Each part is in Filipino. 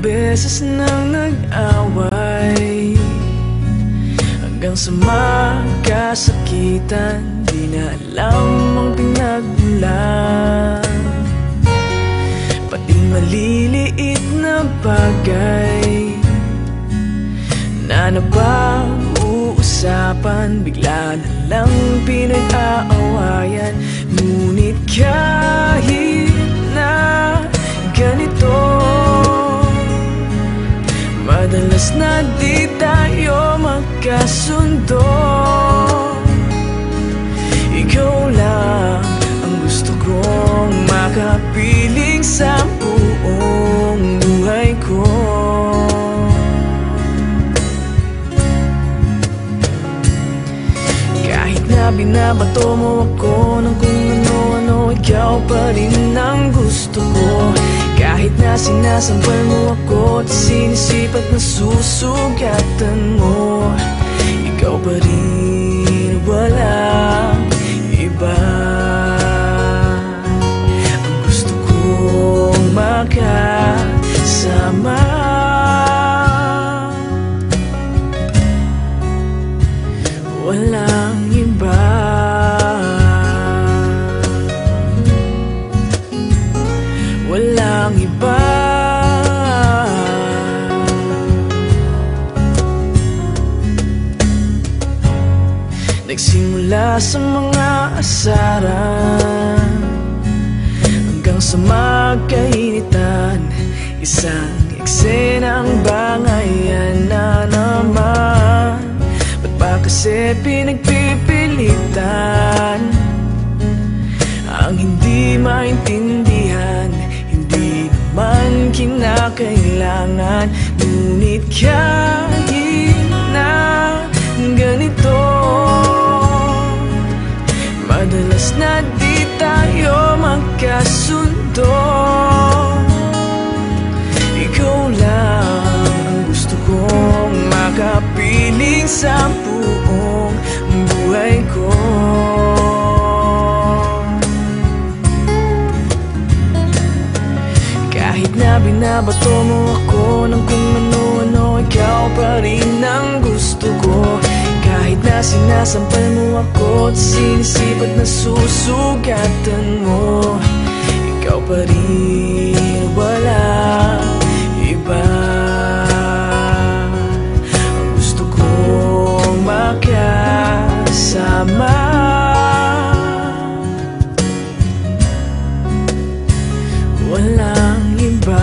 beses nang nag-away, hanggang sa magkasakitan. Di na alam ang pinagmulan, pati maliliit na bagay na napag-uusapan, bigla na lang pinag-aawayan. Ngunit kahit na ganito, madalas na di tayo magkasundo. Ikaw lang ang gusto kong makapiling sa buong buhay ko. Kahit na binabato mo ako ng kung ano-ano, ikaw pa rin ang gusto ko. Kahit na sinasampal mo ako at sinisipat na susugatan mo, ikaw pa rin, walang iba. Ang gusto kong makasama, walang iba. Walang iba. Nagsimula sa mga asaran hanggang sa magkainitan, isang eksenang bangayan na naman. Ba't ba kasi pinagpipilitan ang hindi maintindihan? Hindi naman kinakailangan. Ngunit kahit na ganito, madalas na di tayo magkasundo. Ikaw lang ang gusto kong makapiling sa buong buhay ko. Kahit na binabato mo ako ng kung ano-ano, ikaw pa rin ang gusto ko. Kahit na sinasampal mo ako at sinisipat na susugatan mo, ikaw pa rin, walang iba. Ang gusto kong makasama, walang iba.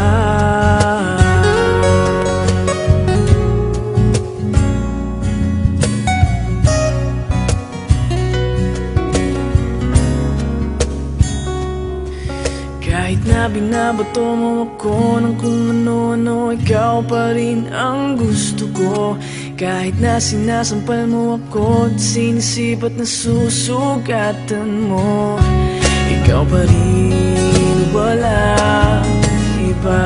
Kahit na binabato mo ako ng kung ano-ano, ikaw pa rin ang gusto ko. Kahit na sinasampal mo ako at sinisipat na susugatan mo, ikaw pa rin, walang iba.